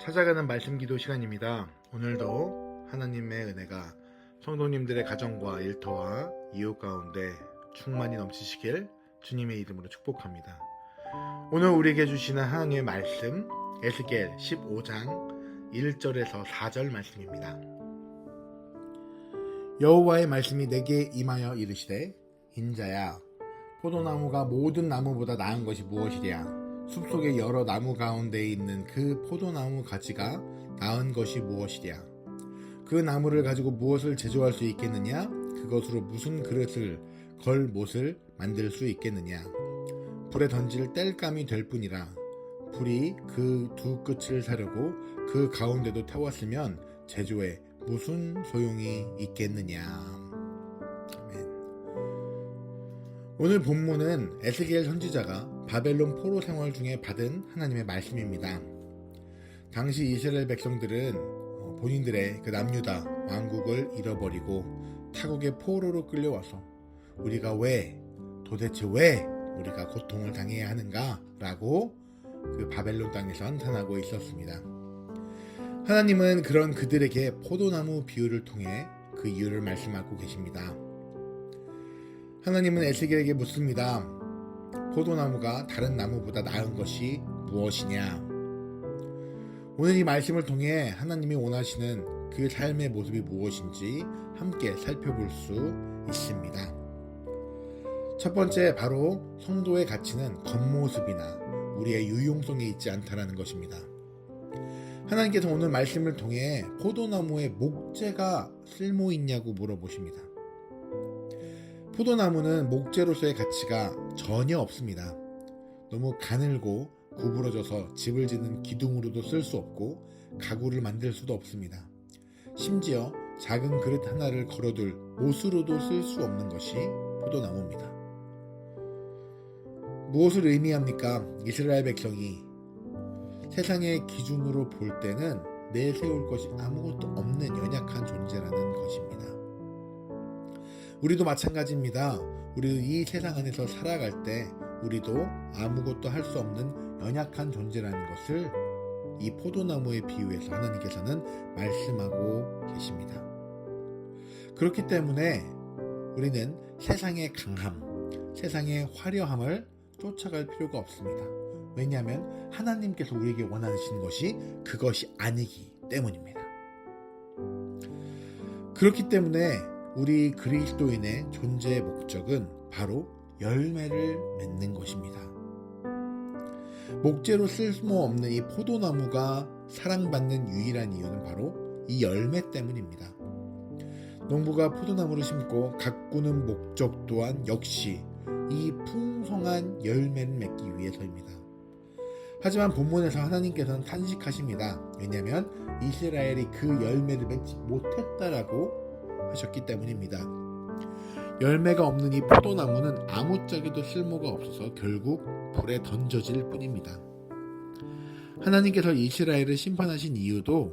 찾아가는 말씀 기도 시간입니다. 오늘도 하나님의 은혜가 성도님들의 가정과 일터와 이웃 가운데 충만히 넘치시길 주님의 이름으로 축복합니다. 오늘 우리에게 주시는 하나님의 말씀 에스겔 15장 1절에서 4절 말씀입니다. 여호와의 말씀이 내게 임하여 이르시되 인자야, 포도나무가 모든 나무보다 나은 것이 무엇이랴? 숲속의 여러 나무 가운데 있는 그 포도나무 가지가 나은 것이 무엇이랴? 그 나무를 가지고 무엇을 제조할 수 있겠느냐? 그것으로 무슨 그릇을 걸 못을 만들 수 있겠느냐? 불에 던질 땔감이 될 뿐이라. 불이 그 두 끝을 사려고 그 가운데도 태웠으면 제조에 무슨 소용이 있겠느냐? 아멘. 오늘 본문은 에스겔 선지자가 바벨론 포로 생활 중에 받은 하나님의 말씀입니다. 당시 이스라엘 백성들은 본인들의 그 남유다 왕국을 잃어버리고 타국의 포로로 끌려와서 도대체 왜 우리가 고통을 당해야 하는가? 라고 그 바벨론 땅에서 한탄하고 있었습니다. 하나님은 그런 그들에게 포도나무 비유를 통해 그 이유를 말씀하고 계십니다. 하나님은 에스겔에게 묻습니다. 포도나무가 다른 나무보다 나은 것이 무엇이냐? 오늘 이 말씀을 통해 하나님이 원하시는 그 삶의 모습이 무엇인지 함께 살펴볼 수 있습니다. 첫 번째, 바로 성도의 가치는 겉모습이나 우리의 유용성에 있지 않다라는 것입니다. 하나님께서 오늘 말씀을 통해 포도나무의 목재가 쓸모 있냐고 물어보십니다. 포도나무는 목재로서의 가치가 전혀 없습니다. 너무 가늘고 구부러져서 집을 짓는 기둥으로도 쓸 수 없고 가구를 만들 수도 없습니다. 심지어 작은 그릇 하나를 걸어둘 못으로도 쓸 수 없는 것이 포도나무입니다. 무엇을 의미합니까? 이스라엘 백성이 세상의 기준으로 볼 때는 내세울 것이 아무것도 없는 연약한 존재라는 것입니다. 우리도 마찬가지입니다. 우리도 이 세상 안에서 살아갈 때 우리도 아무것도 할 수 없는 연약한 존재라는 것을 이 포도나무에 비유해서 하나님께서는 말씀하고 계십니다. 그렇기 때문에 우리는 세상의 강함, 세상의 화려함을 쫓아갈 필요가 없습니다. 왜냐하면 하나님께서 우리에게 원하시는 것이 그것이 아니기 때문입니다. 그렇기 때문에 우리 그리스도인의 존재의 목적은 바로 열매를 맺는 것입니다. 목재로 쓸모없는 이 포도나무가 사랑받는 유일한 이유는 바로 이 열매 때문입니다. 농부가 포도나무를 심고 가꾸는 목적 또한 역시 이 풍성한 열매를 맺기 위해서입니다. 하지만 본문에서 하나님께서는 탄식하십니다. 왜냐하면 이스라엘이 그 열매를 맺지 못했다라고 하셨기 때문입니다. 열매가 없는 이 포도나무는 아무짝에도 쓸모가 없어서 결국 불에 던져질 뿐입니다. 하나님께서 이스라엘을 심판하신 이유도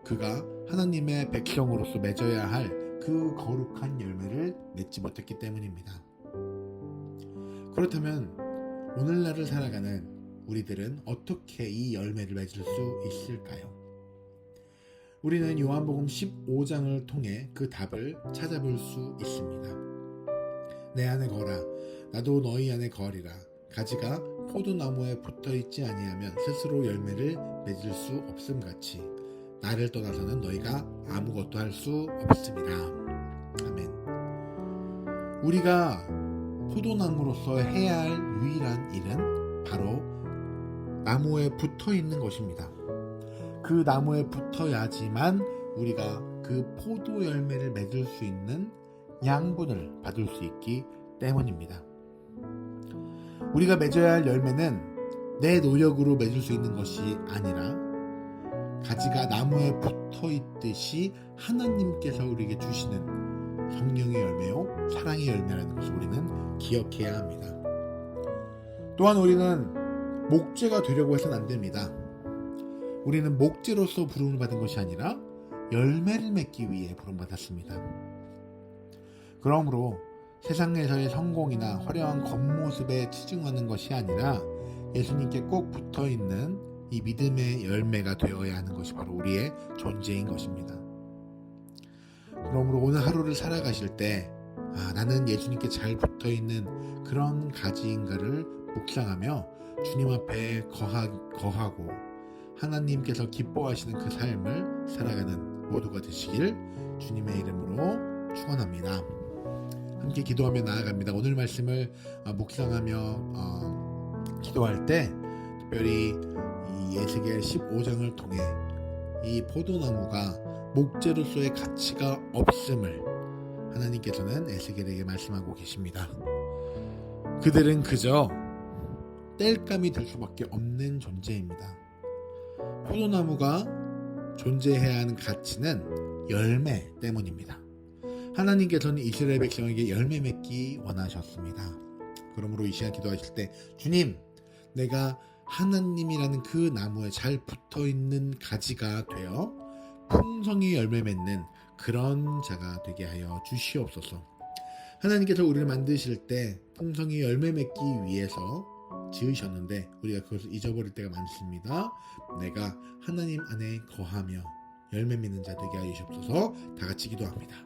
그가 하나님의 백성으로서 맺어야 할 그 거룩한 열매를 맺지 못했기 때문입니다. 그렇다면 오늘날을 살아가는 우리들은 어떻게 이 열매를 맺을 수 있을까요? 우리는 요한복음 15장을 통해 그 답을 찾아볼 수 있습니다. 내 안에 거라, 나도 너희 안에 거리라. 가지가 포도나무에 붙어있지 아니하면 스스로 열매를 맺을 수 없음같이 나를 떠나서는 너희가 아무것도 할 수 없습니다. 아멘. 우리가 포도나무로서 해야 할 유일한 일은 바로 나무에 붙어있는 것입니다. 그 나무에 붙어야지만 우리가 그 포도 열매를 맺을 수 있는 양분을 받을 수 있기 때문입니다. 우리가 맺어야 할 열매는 내 노력으로 맺을 수 있는 것이 아니라 가지가 나무에 붙어있듯이 하나님께서 우리에게 주시는 성령의 열매요, 사랑의 열매라는 것을 우리는 기억해야 합니다. 또한 우리는 목재가 되려고 해서는 안 됩니다. 우리는 목재로서 부름을 받은 것이 아니라 열매를 맺기 위해 부름받았습니다. 그러므로 세상에서의 성공이나 화려한 겉모습에 치중하는 것이 아니라 예수님께 꼭 붙어있는 이 믿음의 열매가 되어야 하는 것이 바로 우리의 존재인 것입니다. 그러므로 오늘 하루를 살아가실 때 나는 예수님께 잘 붙어있는 그런 가지인가를 묵상하며 주님 앞에 거하고 하나님께서 기뻐하시는 그 삶을 살아가는 모두가 되시길 주님의 이름으로 축원합니다. 함께 기도하며 나아갑니다. 오늘 말씀을 묵상하며 기도할 때 특별히 이 에스겔 15장을 통해 이 포도나무가 목재로서의 가치가 없음을 하나님께서는 에스겔에게 말씀하고 계십니다. 그들은 그저 땔감이 될 수밖에 없는 존재입니다. 포도나무가 존재해야 하는 가치는 열매 때문입니다. 하나님께서는 이스라엘 백성에게 열매 맺기 원하셨습니다. 그러므로 이 시간 기도하실 때 주님, 내가 하나님이라는 그 나무에 잘 붙어있는 가지가 되어 풍성히 열매 맺는 그런 자가 되게 하여 주시옵소서. 하나님께서 우리를 만드실 때 풍성히 열매 맺기 위해서 지으셨는데 우리가 그것을 잊어버릴 때가 많습니다. 내가 하나님 안에 거하며 열매 맺는 자 되게 하여 주시옵소서. 다 같이 기도합니다.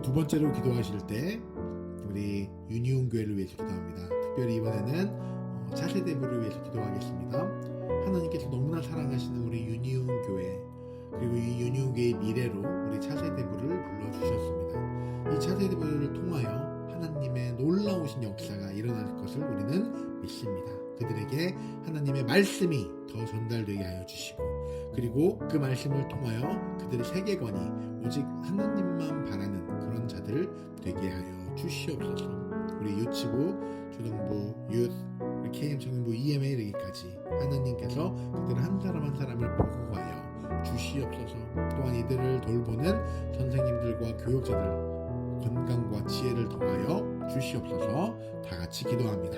두 번째로 기도하실 때 우리 유니온 교회를 위해서 기도합니다. 특별히 이번에는 차세대부를 위해서 기도하겠습니다. 하나님께서 너무나 사랑하시는 우리 유니온 교회, 그리고 이 유니온 교회의 미래로 우리 차세대부를 불러주셨습니다. 이 차세대부를 통하여 하나님의 놀라우신 역사가 일어날 것을 우리는 믿습니다. 그들에게 하나님의 말씀이 더 전달되게 하여 주시고, 그리고 그 말씀을 통하여 그들의 세계관이 오직 하나님만 바라는 그런 자들 되게 하여 주시옵소서. 우리 유치부, 초등부, 유th, KM 청년부, EM에 이르기까지 하나님께서 그들 한 사람 한 사람을 보호하여 주시옵소서. 또한 이들을 돌보는 선생님들과 교육자들 건강과 지혜를 더하여 주시옵소서. 다 같이 기도합니다.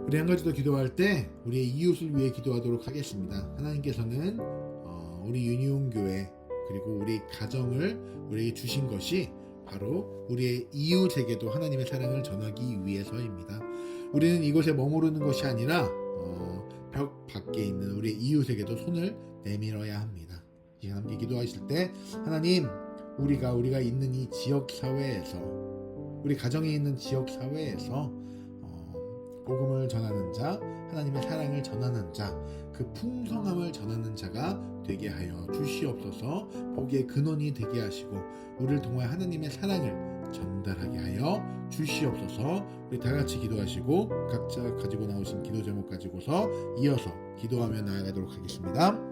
우리 한 가지 더 기도할 때 우리의 이웃을 위해 기도하도록 하겠습니다. 하나님께서는 우리 유니온 교회 그리고 우리 가정을 우리에게 주신 것이 바로 우리의 이웃에게도 하나님의 사랑을 전하기 위해서입니다. 우리는 이곳에 머무르는 것이 아니라 벽 밖에 있는 우리의 이웃에게도 손을 내밀어야 합니다. 이 함께 기도하실 때 하나님, 우리가 있는 이 지역 사회에서, 우리 가정에 있는 지역 사회에서 복음을 전하는 자, 하나님의 사랑을 전하는 자, 그 풍성함을 전하는 자가 되게 하여 주시옵소서. 복의 근원이 되게 하시고 우리를 통해 하나님의 사랑을 전달하게 하여 주시옵소서. 우리 다 같이 기도하시고 각자 가지고 나오신 기도 제목 가지고서 이어서 기도하며 나아가도록 하겠습니다.